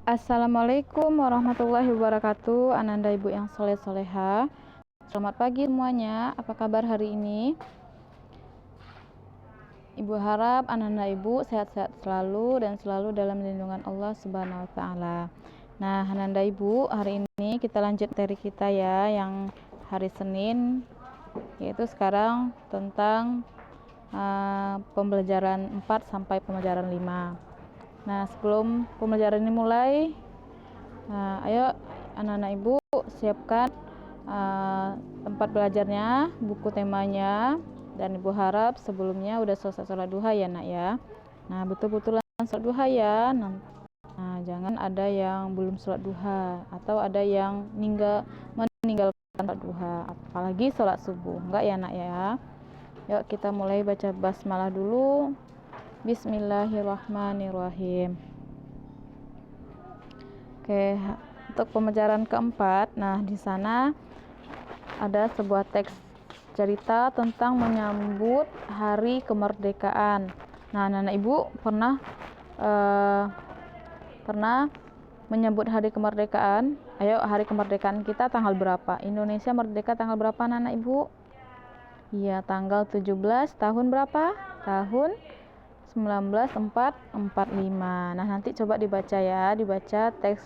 Assalamualaikum warahmatullahi wabarakatuh. Ananda ibu yang soleh-soleha. Selamat pagi semuanya. Apa kabar hari ini? Ibu harap ananda ibu sehat-sehat selalu dan selalu dalam lindungan Allah Subhanahu wa taala. Nah, ananda ibu, hari ini kita lanjut materi kita ya yang hari Senin, yaitu sekarang tentang pembelajaran 4 sampai pembelajaran 5. Nah, sebelum pembelajaran ini mulai, ayo anak-anak ibu siapkan tempat belajarnya, buku temanya, dan ibu harap sebelumnya udah selesai sholat duha ya nak ya. Nah, betul-betul sholat duha ya. Nah, jangan ada yang belum sholat duha atau ada yang meninggalkan sholat duha, apalagi sholat subuh, enggak ya nak ya. Yuk kita mulai baca basmalah dulu. Bismillahirrahmanirrahim. Oke, untuk pembelajaran keempat, nah di sana ada sebuah teks cerita tentang menyambut hari kemerdekaan. Nah, anak-anak ibu pernah menyambut hari kemerdekaan. Ayo, hari kemerdekaan kita tanggal berapa? Indonesia merdeka tanggal berapa anak-anak ibu? Iya, tanggal 17 tahun berapa? Tahun 1945. Nah, nanti coba dibaca ya, dibaca teks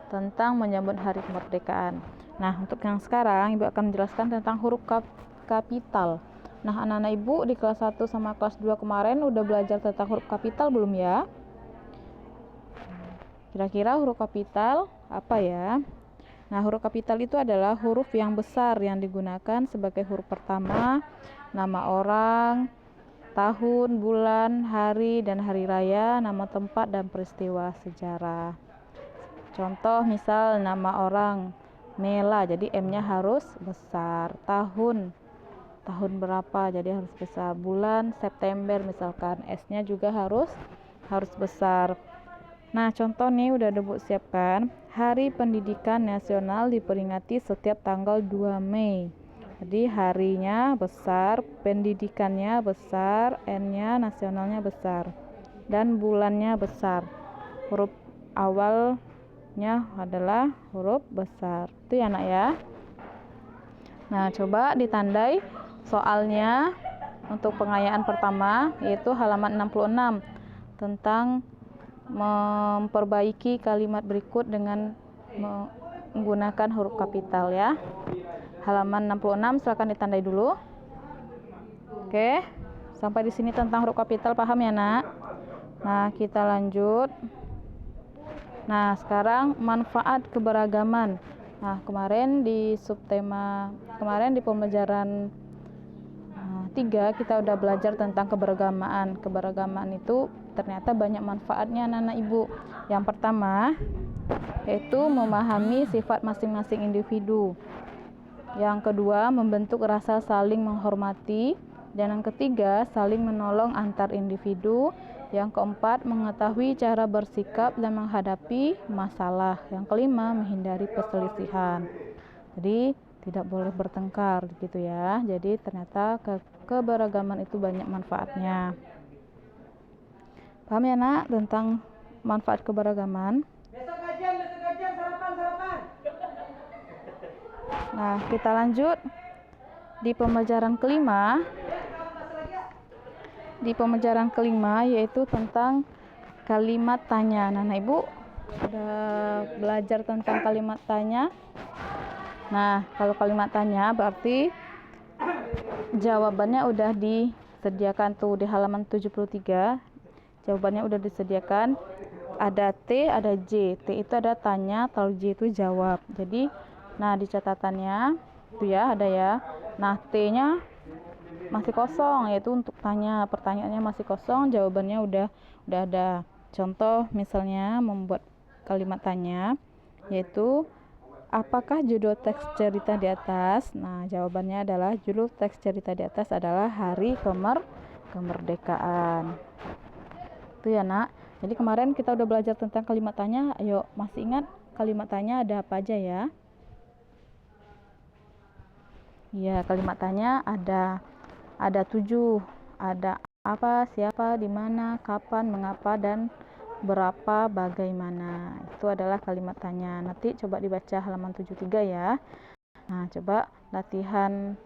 tentang menyambut hari kemerdekaan. Nah, untuk yang sekarang ibu akan menjelaskan tentang huruf kapital. Nah, anak-anak ibu di kelas 1 sama kelas 2 kemarin udah belajar tentang huruf kapital belum ya? Kira-kira huruf kapital apa ya? Nah, huruf kapital itu adalah huruf yang besar yang digunakan sebagai huruf pertama nama orang, tahun, bulan, hari, dan hari raya, nama tempat, dan peristiwa sejarah. Contoh misal nama orang Mela, jadi M-nya harus besar. Tahun berapa, jadi harus besar. Bulan September misalkan, S-nya juga harus besar. Nah, contoh nih udah ibu siapkan. Hari Pendidikan Nasional diperingati setiap tanggal 2 Mei. Jadi harinya besar, pendidikannya besar, N-nya nasionalnya besar, dan bulannya besar. Huruf awalnya adalah huruf besar. Itu ya nak ya. Nah, coba ditandai soalnya untuk pengayaan pertama, yaitu halaman 66 tentang memperbaiki kalimat berikut dengan menggunakan huruf kapital ya. Halaman 66 silakan ditandai dulu. Oke, sampai di sini tentang huruf kapital paham ya nak? Nah, kita lanjut. Nah, sekarang manfaat keberagaman. Nah, kemarin di pembelajaran 3 kita udah belajar tentang keberagamaan. Keberagamaan itu ternyata banyak manfaatnya anak-anak ibu. Yang pertama yaitu memahami sifat masing-masing individu. Yang kedua, membentuk rasa saling menghormati. Dan yang ketiga, saling menolong antar individu. Yang keempat, mengetahui cara bersikap dan menghadapi masalah. Yang kelima, menghindari perselisihan. Jadi tidak boleh bertengkar gitu ya. Jadi ternyata keberagaman itu banyak manfaatnya. Paham ya nak tentang manfaat keberagaman? Besok kajian sarapan. Nah, kita lanjut di pembelajaran kelima. Di pembelajaran kelima yaitu tentang kalimat tanya. Nah, ibu sudah belajar tentang kalimat tanya. Nah, kalau kalimat tanya berarti jawabannya udah disediakan tuh di halaman 73. Jawabannya udah disediakan. Ada T, ada J. T itu ada tanya, kalau J itu jawab. Jadi, nah di catatannya itu ya ada ya. Nah, T-nya masih kosong, yaitu untuk tanya. Pertanyaannya masih kosong, jawabannya udah ada. Contoh misalnya membuat kalimat tanya, yaitu apakah judul teks cerita di atas? Nah, jawabannya adalah judul teks cerita di atas adalah Hari Kemerdekaan. Itu ya nak. Jadi kemarin kita udah belajar tentang kalimat tanya. Ayo, masih ingat kalimat tanya ada apa aja ya? Ya, kalimat tanya ada 7. Ada apa, siapa, di mana, kapan, mengapa, dan berapa, bagaimana. Itu adalah kalimat tanya. Nanti coba dibaca halaman 73 ya. Nah, coba latihan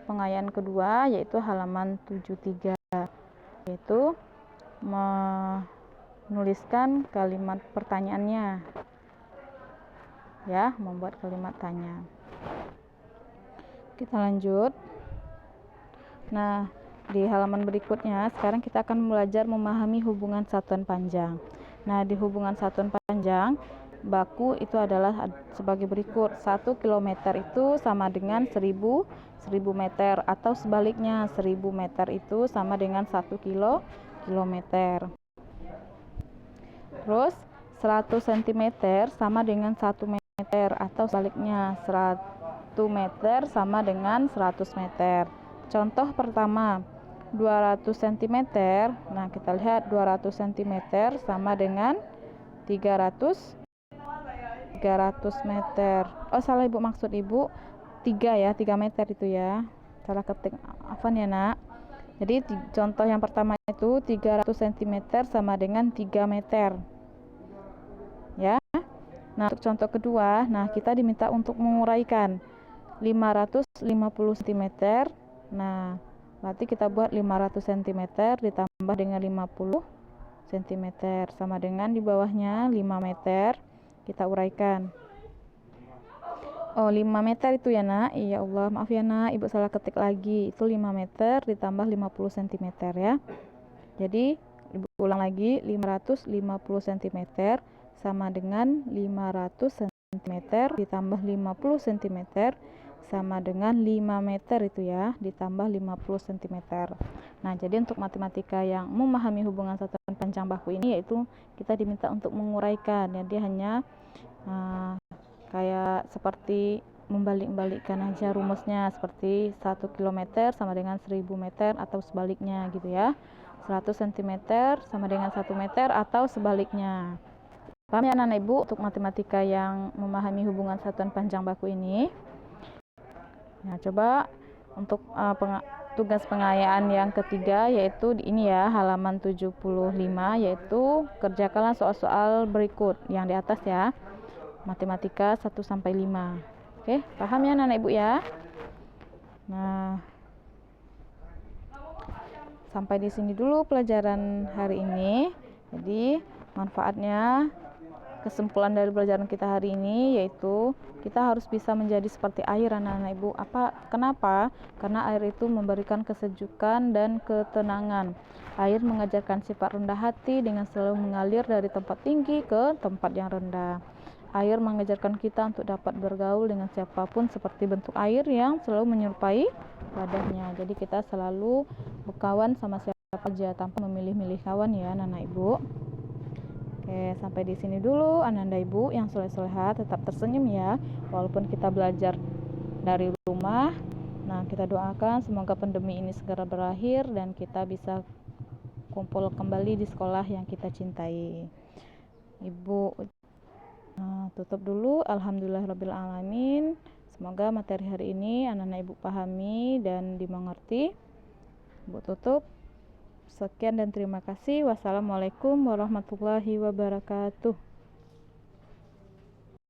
pengayaan kedua yaitu halaman 73, yaitu menuliskan kalimat pertanyaannya. Ya, membuat kalimat tanya. Kita lanjut. Nah, di halaman berikutnya sekarang kita akan belajar memahami hubungan satuan panjang. Nah, di hubungan satuan panjang baku itu adalah sebagai berikut. 1 km itu sama dengan 1000 meter, atau sebaliknya 1000 meter itu sama dengan 1 kilometer. Terus 100 cm sama dengan 1 meter, atau sebaliknya 1 meter sama dengan 100 meter. Contoh pertama, 200 cm. Nah, kita lihat 200 cm sama dengan 300 meter. Oh, salah Ibu, maksud Ibu 3 ya, 3 meter itu ya. Salah ketik. Afwan ya, Nak. Jadi contoh yang pertama itu 300 cm sama dengan 3 meter. Ya. Nah, untuk contoh kedua, nah kita diminta untuk menguraikan 550 cm. Nah, berarti kita buat 500 cm ditambah dengan 50 cm sama dengan di bawahnya 5 meter. Kita uraikan. Oh, 5 meter itu ya, Nak. Iya Allah, maaf ya, Nak. Ibu salah ketik lagi. Itu 5 meter ditambah 50 cm ya. Jadi, Ibu ulang lagi. 550 cm sama dengan 500 cm ditambah 50 cm sama dengan 5 meter itu ya, ditambah 50 cm. Nah, jadi untuk matematika yang memahami hubungan satuan panjang baku ini, yaitu kita diminta untuk menguraikan. Jadi hanya kayak seperti membalik-balikkan aja rumusnya, seperti 1 km sama dengan 1000 meter atau sebaliknya gitu ya. 100 cm sama dengan 1 meter atau sebaliknya. Paham ya anak-anak Ibu untuk matematika yang memahami hubungan satuan panjang baku ini? Nah, coba untuk tugas pengayaan yang ketiga, yaitu ini ya, halaman 75, yaitu kerjakanlah soal-soal berikut yang di atas ya. Matematika 1 sampai 5. Oke, paham ya anak-anak Ibu ya? Nah, sampai di sini dulu pelajaran hari ini. Jadi, manfaatnya, kesimpulan dari pelajaran kita hari ini yaitu kita harus bisa menjadi seperti air anak-anak Ibu. Kenapa? Karena air itu memberikan kesejukan dan ketenangan. Air mengajarkan sifat rendah hati dengan selalu mengalir dari tempat tinggi ke tempat yang rendah. Air mengajarkan kita untuk dapat bergaul dengan siapapun seperti bentuk air yang selalu menyerupai wadahnya. Jadi kita selalu berkawan sama siapa aja tanpa memilih-milih kawan ya anak-anak Ibu. Oke, sampai di sini dulu anak-anak Ibu yang soleh-solehat, tetap tersenyum ya walaupun kita belajar dari rumah. Nah, kita doakan semoga pandemi ini segera berakhir dan kita bisa kumpul kembali di sekolah yang kita cintai. Ibu tutup dulu. Alhamdulillahirrabbilalamin. Semoga materi hari ini anak-anak Ibu pahami dan dimengerti. Ibu tutup. Sekian dan terima kasih. Wassalamualaikum warahmatullahi wabarakatuh.